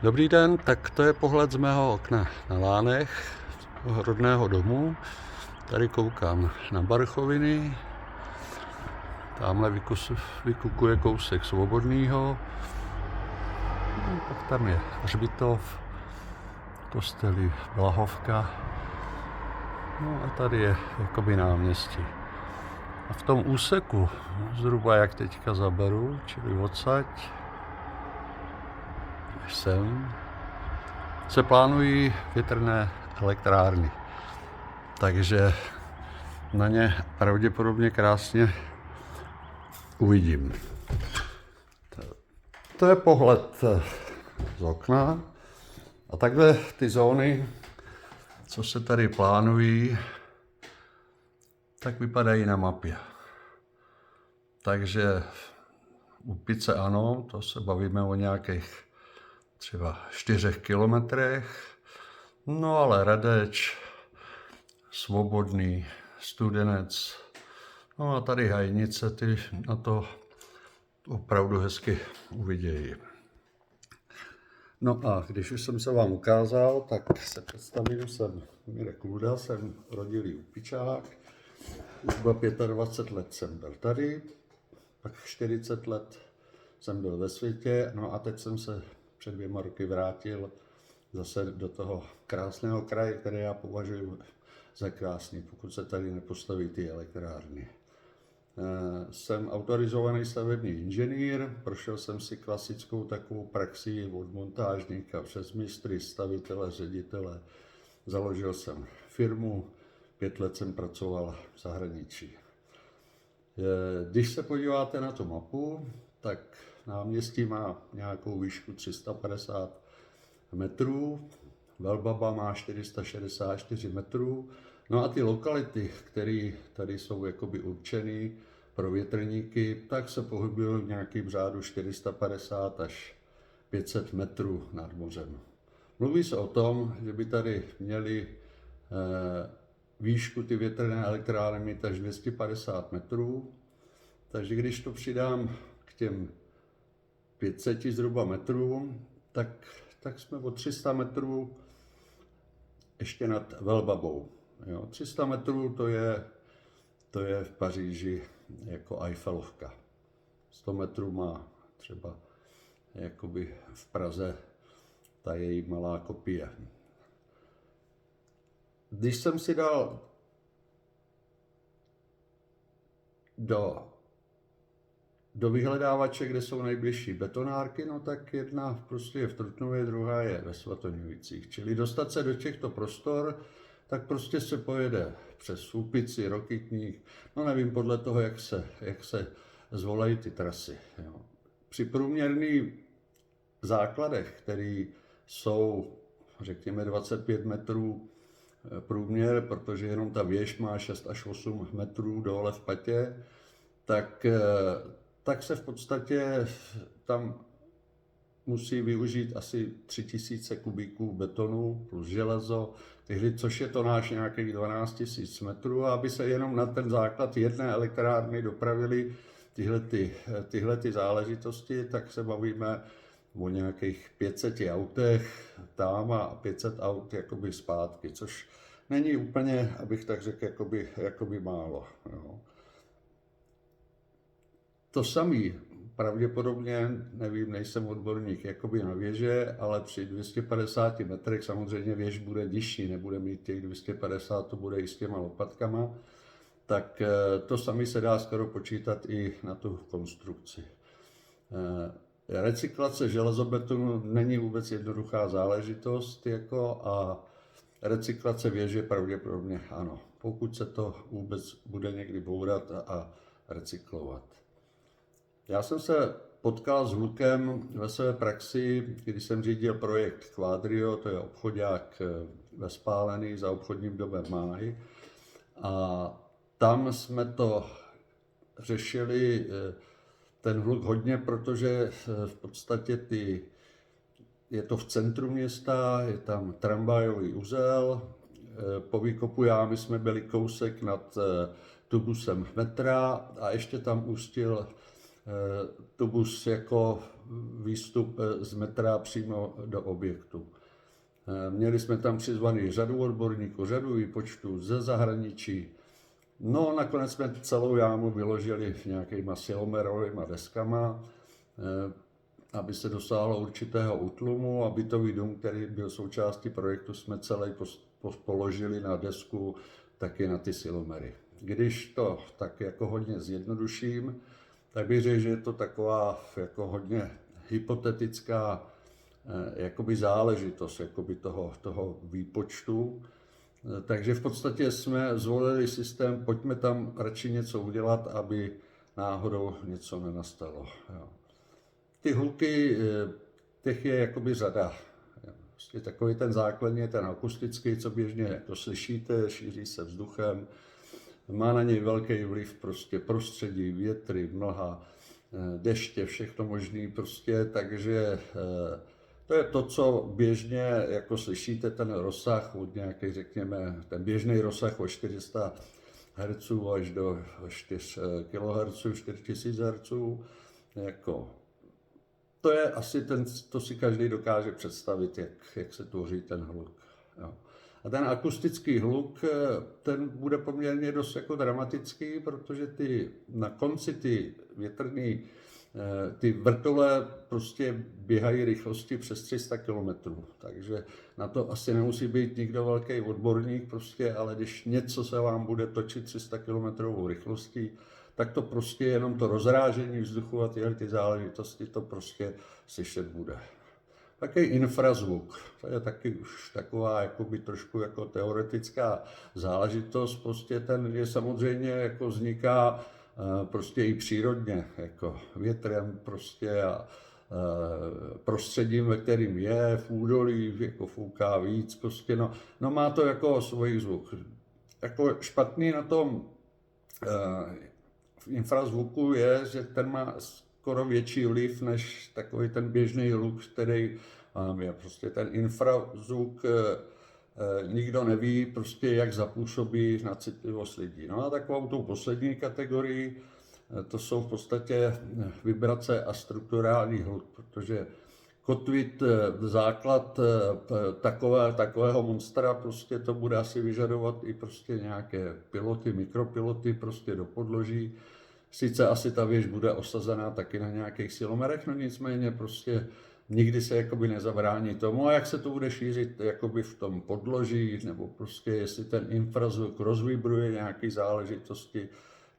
Dobrý den, tak to je pohled z mého okna na lánech rodného domu. Tady koukám na Barchoviny, tamhle vykukuje kousek Svobodného, pak tam je hřbitov, kostely Blahovka, no a tady je jakoby náměstí. A v tom úseku, zhruba jak teďka zaberu, čili odsaď až sem, se plánují větrné elektrárny. Takže na ně pravděpodobně krásně uvidím. To je pohled z okna. A takhle ty zóny, co se tady plánují, tak vypadají na mapě. Takže u Pice ano, to se bavíme o nějakých třeba 4 kilometrech. No ale Radeč, Svobodný, Studenec, no a tady Hajnice, ty na to opravdu hezky uvidějí. No a když už jsem se vám ukázal, tak se představím, jsem Mirek Luda, jsem rodilý Úpičák, zhruba 25 let jsem byl tady, pak 40 let jsem byl ve světě, no a teď jsem se před 2 roky vrátil zase do toho krásného kraje, které já považuji za krásný, pokud se tady nepostaví ty elektrárny. Jsem autorizovaný stavební inženýr, prošel jsem si klasickou takovou praxi od montážníka přes mistry, stavitele, ředitele. Založil jsem firmu, 5 let jsem pracoval v zahraničí. Když se podíváte na tu mapu, tak náměstí má nějakou výšku 350 metrů, Velbaba má 464 metrů, no a ty lokality, které tady jsou jakoby určené pro větrníky, tak se pohybují v nějakým řádu 450 až 500 metrů nad mořem. Mluví se o tom, že by tady měli výšku ty větrné elektrárny mít až 250 metrů, takže když to přidám k těm 500 zhruba metrů, tak jsme o 300 metrů ještě nad Velbabou. Jo, 300 metrů to je v Paříži jako Eiffelovka. 100 metrů má třeba jakoby v Praze ta její malá kopie. Když jsem si dal do vyhledávače, kde jsou nejbližší betonárky, no tak jedna prostě je v Trutnově, druhá je ve Svatoňovicích. Čili dostat se do těchto prostor, tak prostě se pojede přes Úpici, Rokytník, no nevím podle toho, jak se zvolají ty trasy. Jo. Při průměrných základech, které jsou, řekněme, 25 metrů průměr, protože jenom ta věž má 6 až 8 metrů dole v patě, tak se v podstatě tam musí využít asi 3000 kubíků betonu plus železo, což je to náš nějakých 12 000 metrů, a aby se jenom na ten základ jedné elektrárny dopravily tyhle záležitosti, tak se bavíme o nějakých 500 autech tam a 500 aut jakoby zpátky, což není úplně, abych tak řekl, jakoby málo. Jo. To samý pravděpodobně, nevím, nejsem odborník jakoby na věže, ale při 250 metrech samozřejmě věž bude nižší, nebude mít těch 250, to bude i s těma lopatkama, tak to samý se dá skoro počítat i na tu konstrukci. Recyklace železobetonu není vůbec jednoduchá záležitost a recyklace věže pravděpodobně ano, pokud se to vůbec bude někdy bourat a recyklovat. Já jsem se potkal s Lukem ve své praxi, když jsem řídil projekt Quadrio, to je obchodák ve Spálený za obchodním domem Máj. A tam jsme to řešili ten hluk hodně, protože v podstatě je to v centru města, je tam tramvajový uzel, po výkopu jámy jsme byli kousek nad tubusem metra a ještě tam ústil tubus jako výstup z metra přímo do objektu. Měli jsme tam přizvaný řadu odborníků, řadu výpočtů ze zahraničí. No, nakonec jsme celou jámu vyložili nějakýma silomerovými deskama, aby se dosáhlo určitého útlumu a bytový dům, který byl součástí projektu, jsme celý položili na desku taky na ty silomery. Když to tak jako hodně zjednoduším, tak bych řekl, že je to taková jako hodně hypotetická jakoby záležitost jakoby toho výpočtu. Takže v podstatě jsme zvolili systém, pojďme tam radši něco udělat, aby náhodou něco nenastalo. Ty hluky, těch je jakoby řada. Prostě takový ten základní, ten akustický, co běžně jako slyšíte, šíří se vzduchem, má na něj velký vliv prostě prostředí, větry, mlha, deště, všechno možné prostě, takže to je to, co běžně jako slyšíte, ten rozsah od nějakých, řekněme, ten běžný rozsah od 400 Hz až do 4 kHz, 4000 Hz, jako to je asi to si každý dokáže představit, jak se tvoří ten hluk. Jo. A ten akustický hluk, ten bude poměrně dost jako dramatický, protože na konci ty větrný, ty vrtule prostě běhají rychlosti přes 300 km. Takže na to asi nemusí být nikdo velký odborník, prostě, ale když něco se vám bude točit 300 km rychlostí, tak to prostě jenom to rozrážení vzduchu a ty záležitosti to prostě slyšet bude. Takový infrazvuk, to je taky už taková jakoby trošku jako teoretická záležitost, prostě ten je samozřejmě jako vzniká prostě i přírodně, jako větrem prostě a prostředím, ve kterým je, v údolí, jako fouká víc, prostě no má to jako svůj zvuk. Jako špatný na tom v infrazvuku je, že ten má skoro větší vliv než takový ten běžný hluk, který je. Prostě ten infrazvuk nikdo neví, prostě jak zapůsobí na citlivost lidí. No a takovou tou poslední kategorii, to jsou v podstatě vibrace a strukturální hluk, protože kotvit základ takového monstra, prostě to bude asi vyžadovat i prostě nějaké piloty, mikropiloty prostě do podloží. Sice asi ta věž bude osazená taky na nějakých silomerech, no nicméně prostě nikdy se jakoby nezabrání tomu, a jak se to bude šířit jakoby v tom podloží, nebo prostě jestli ten infrazvuk rozvibruje nějaké záležitosti,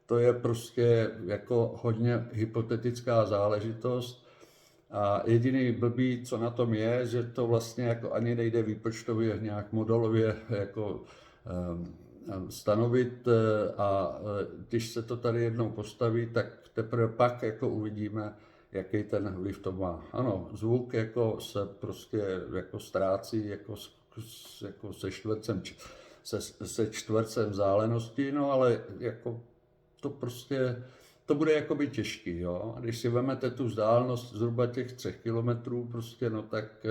to je prostě jako hodně hypotetická záležitost. A jediný blbý, co na tom je, že to vlastně jako ani nejde výpočtově nějak modelově jako stanovit, a když se to tady jednou postaví, tak teprve pak jako uvidíme, jaký ten vliv to má. Ano, zvuk jako se prostě jako ztrácí jako se čtvercem vzdálenosti, no ale jako to prostě to bude jakoby těžký, jo. A když si vezmete tu vzdálenost zhruba těch 3 kilometrů, prostě, no tak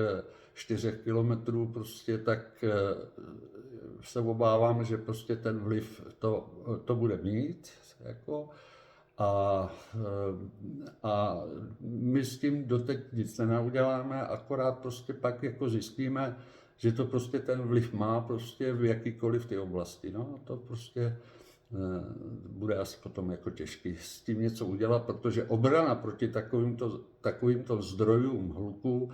4 kilometrů, prostě, tak se obávám, že prostě ten vliv to bude mít, jako. A my s tím doteď nic nenauděláme, akorát prostě pak jako zjistíme, že to prostě ten vliv má prostě v jakýkoliv ty oblasti, no. To prostě bude asi potom jako těžký s tím něco udělat, protože obrana proti takovýmto zdrojům hluku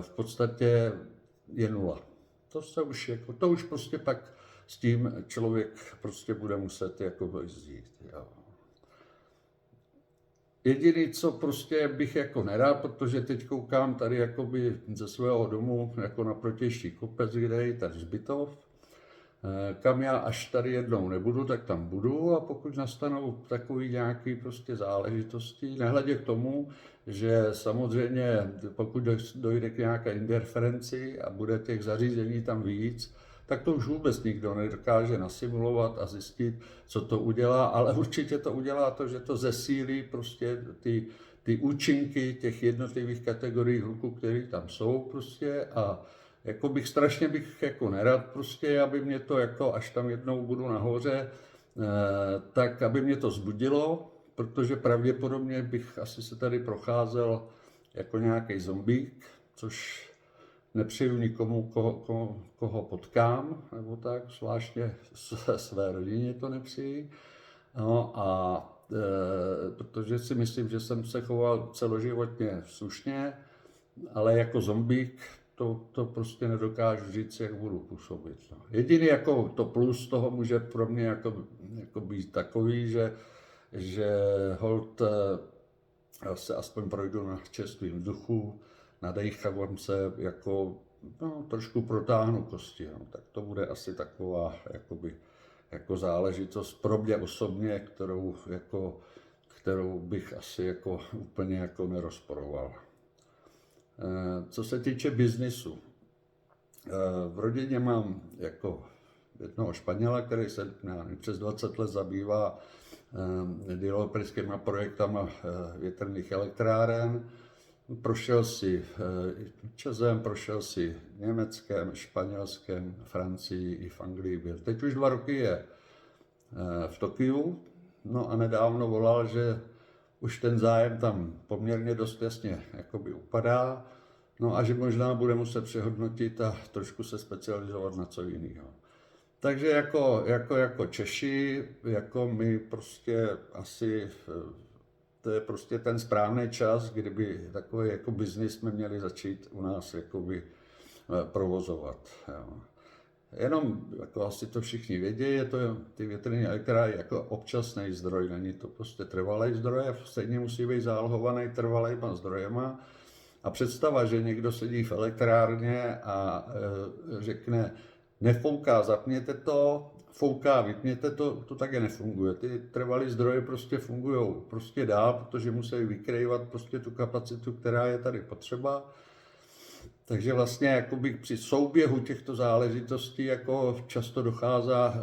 v podstatě je nula. To už prostě pak s tím člověk prostě bude muset jako jezdit. Jo. Jediný, co prostě bych jako nerad, protože teď koukám tady jakoby ze svého domu jako na protější kopec, kde je ten hřbitov, kam já až tady jednou nebudu, tak tam budu, a pokud nastanou takový nějaký prostě záležitosti, nehledě k tomu, že samozřejmě pokud dojde k nějaké interferenci a bude těch zařízení tam víc, tak to už vůbec nikdo nedokáže nasimulovat a zjistit, co to udělá, ale určitě to udělá to, že to zesílí prostě ty účinky těch jednotlivých kategorií hluku, které tam jsou prostě, a jako strašně bych jako nerad prostě, aby mě to jako, až tam jednou budu nahoře, tak aby mě to zbudilo, protože pravděpodobně bych asi se tady procházel jako nějaký zombík, což nepřeju nikomu, koho potkám, nebo tak, zvláště své rodině to nepřeji. No a protože si myslím, že jsem se choval celoživotně slušně, ale jako zombík to prostě nedokážu říct, jak budu působit. No. Jediný jako to plus toho může pro mě jako být takový, že hold se aspoň projdu na čerstvým vzduchu, nadechávám se, jako trošku protáhnu kosti. No. Tak to bude asi taková jako záležitost pro mě osobně, kterou bych asi jako úplně jako nerozporoval. Co se týče biznisu, v rodině mám jako jednoho Španěla, který se přes 20 let zabývá developerskými projektama větrných elektráren. Prošel si Česem, prošel si Německem, Španělskem, Francii i v Anglii byl. Teď už 2 roky je v Tokiu, no a nedávno volal, že už ten zájem tam poměrně dost jasně jakoby upadá, no a že možná bude muset přehodnotit a trošku se specializovat na co jiného. Takže jako Češi, jako my prostě asi, to je prostě ten správný čas, kdyby takový jako biznis jsme měli začít u nás jakoby provozovat. Jo. Jenom, jako asi to všichni vědí, je to ty větrné elektrárny jako občasný zdroj, není to prostě trvalý zdroj a stejně musí být zálohovaný trvalýma zdrojema. A představa, že někdo sedí v elektrárně a řekne, nefouká, zapněte to, fouká, vypněte to také nefunguje. Ty trvalé zdroje prostě fungují prostě dál, protože musí vykrývat prostě tu kapacitu, která je tady potřeba. Takže vlastně jakoby při souběhu těchto záležitostí jako často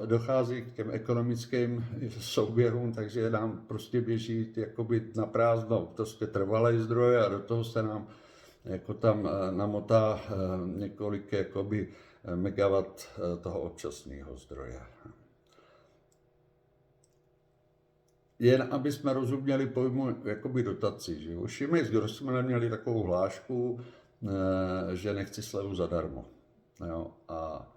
dochází k těm ekonomickým souběhům, takže nám prostě běží jakoby na prázdno prostě trvalé zdroje a do toho se nám jako tam namotá několik jakoby megawatt toho občasného zdroje. Jen aby jsme rozuměli pojmu jakoby dotací, že u Šimex Gross jsme neměli takovou hlášku, že nechci slevu zadarmo. Jo? A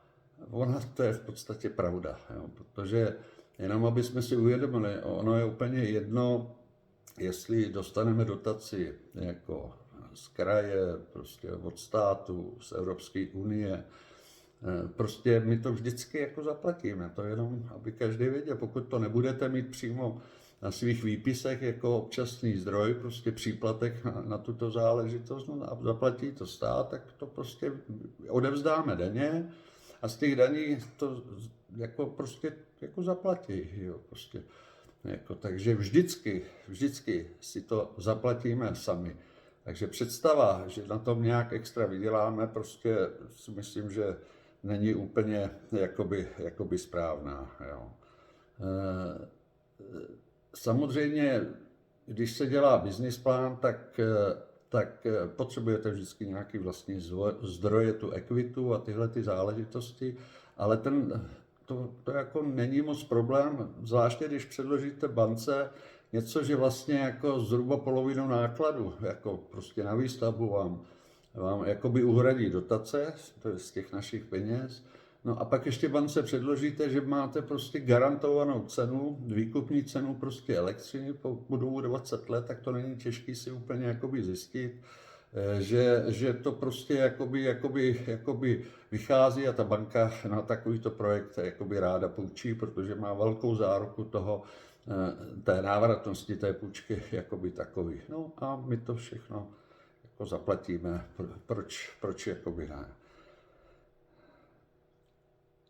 ona to je v podstatě pravda, jo? Protože jenom aby jsme si uvědomili, ono je úplně jedno, jestli dostaneme dotaci jako z kraje, prostě od státu, z Evropské unie, prostě my to vždycky jako zaplatíme, to jenom, aby každý věděl, pokud to nebudete mít přímo na svých výpisech jako občasný zdroj, prostě příplatek na tuto záležitost, no a zaplatí to stát, tak to prostě odevzdáme daně a z těch daní to jako prostě jako zaplatí, jo, prostě. Jako, takže vždycky si to zaplatíme sami. Takže představa, že na tom nějak extra vyděláme, prostě si myslím, že není úplně jakoby správná. Jo. Samozřejmě, když se dělá business plán, tak potřebujete vždycky nějaký vlastní zdroje, tu ekvitu a tyhle ty záležitosti, ale to jako není moc problém, zvláště když předložíte bance něco, že vlastně jako zhruba polovinu nákladu, jako prostě na výstavbu vám jakoby uhradí dotace, to je z těch našich peněz. No a pak ještě bance předložíte, že máte prostě garantovanou cenu, výkupní cenu prostě elektřiny po dobu 20 let, tak to není těžké si úplně jakoby zjistit, že to prostě jakoby vychází a ta banka na takovýto projekt jakoby ráda půjčí, protože má velkou záruku té návratnosti té půjčky jakoby takový. No a my to všechno jako zaplatíme, proč jakoby ne.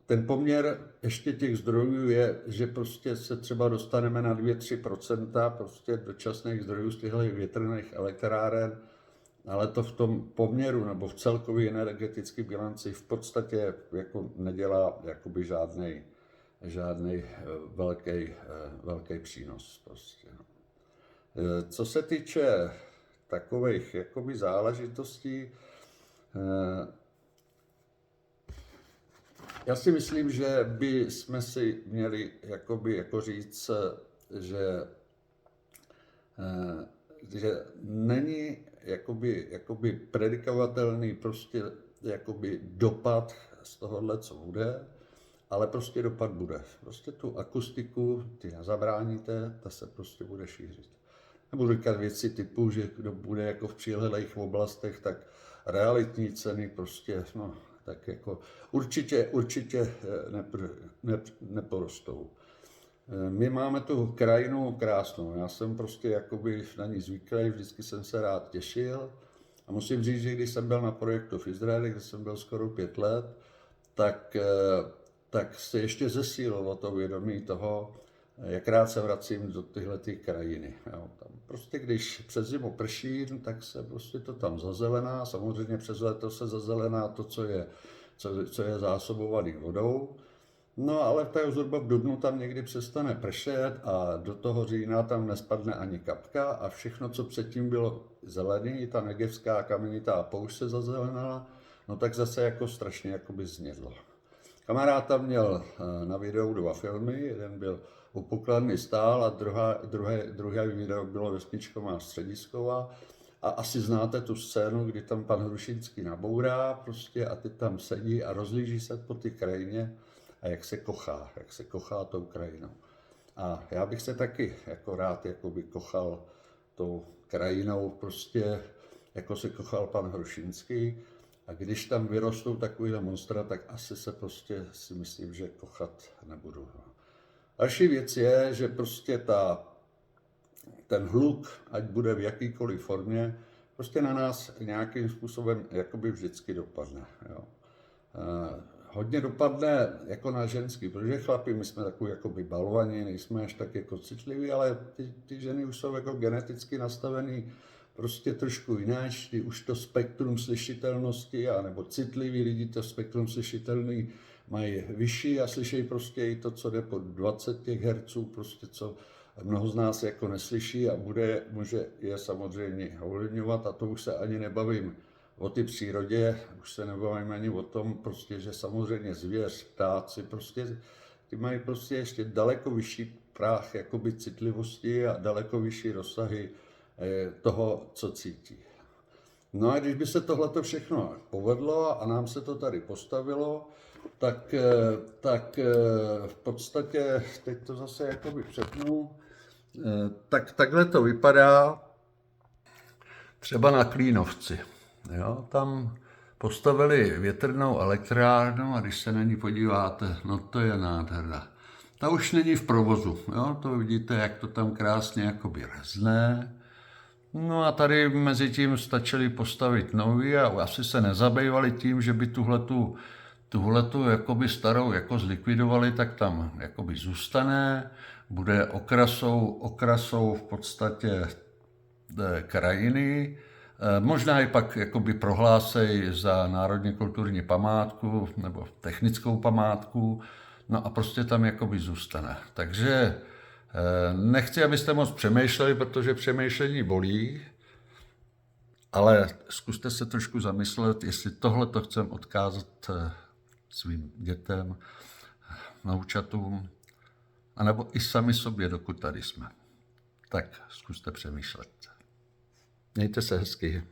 Ten poměr ještě těch zdrojů je, že prostě se třeba dostaneme na 2-3% prostě dočasných zdrojů z těchto větrných elektráren, ale to v tom poměru nebo v celkové energetické bilanci v podstatě jako nedělá jakoby žádný velký přínos. Prostě. Co se týče takových jakoby záležitostí, já si myslím, že by jsme si měli jako říct, že není jakoby predikovatelný prostě jakoby dopad z tohohle, co bude, ale prostě dopad bude. Prostě tu akustiku ty nezabráníte, ta se prostě bude šířit. Nebudu říkat věci typu, že kdo bude jako v přilehlých oblastech, tak realitní ceny prostě, no, tak jako určitě neporostou. My máme tu krajinu krásnou, já jsem prostě jakoby na ní zvyklý, vždycky jsem se rád těšil a musím říct, že když jsem byl na projektu v Izraeli, kde jsem byl skoro 5 let, tak se ještě zesílilo to vědomí toho, jak rád se vracím do tyhle krajiny. Jo, tam prostě když přes zimu prší, tak se prostě to tam zazelená, samozřejmě přes léto se zazelená to, co je zásobovaný vodou. No ale zhruba v dubnu tam někdy přestane pršet a do toho října tam nespadne ani kapka a všechno, co předtím bylo zelený, ta negevská kamenitá poušť se zazelenala, no tak zase jako strašně jakoby znědlo. Kamarád tam měl na videu 2 filmy, jeden byl u pokladny stál a druhé video bylo vesničková středisková. A asi znáte tu scénu, kdy tam pan Hrušínský nabourá prostě a ty tam sedí a rozlíží se po ty krajině a jak se kochá tou krajinou. A já bych se taky jako rád jakoby kochal tou krajinou prostě, jako se kochal pan Hrušínský. A když tam vyrostou takovýhle monstra, tak asi se prostě si myslím, že kochat nebudu. Další věc je, že prostě ten hluk, ať bude v jakýkoliv formě, prostě na nás nějakým způsobem jakoby vždycky dopadne. Jo. Hodně dopadne jako na ženský, protože chlapi, my jsme takový jakoby balovaní, nejsme až tak jako citliví, ale ty ženy už jsou jako geneticky nastavený prostě trošku jináč, ty už to spektrum slyšitelnosti, nebo citliví lidi to spektrum slyšitelný mají vyšší a slyšejí prostě i to, co jde pod 20 Hz, prostě co mnoho z nás jako neslyší a může je samozřejmě ovlivňovat a to už se ani nebavím o ty přírodě, už se nebavím ani o tom, prostě, že samozřejmě zvěř, ptáci, prostě, ty mají prostě ještě daleko vyšší práh jakoby citlivosti a daleko vyšší rozsahy toho, co cítí. No a když by se tohleto všechno povedlo a nám se to tady postavilo, tak v podstatě, teď to zase jakoby přepnu, tak takhle to vypadá třeba na Klínovci. Jo, tam postavili větrnou elektrárnu a když se na ní podíváte, no to je nádherná. Ta už není v provozu, jo, to vidíte, jak to tam krásně jakoby rezne. No a tady mezi tím stačili postavit nový a asi se nezabývali tím, že by tuhletu jakoby starou jako zlikvidovali, tak tam jakoby zůstane, bude okrasou v podstatě krajiny. Možná i pak jakoby prohlásej za národně kulturní památku nebo technickou památku, no a prostě tam jakoby zůstane. Takže nechci, abyste moc přemýšleli, protože přemýšlení bolí, ale zkuste se trošku zamyslet, jestli tohle to chcem odkázat svým dětem, vnoučatům, anebo i sami sobě, dokud tady jsme. Tak zkuste přemýšlet. Mějte se hezky.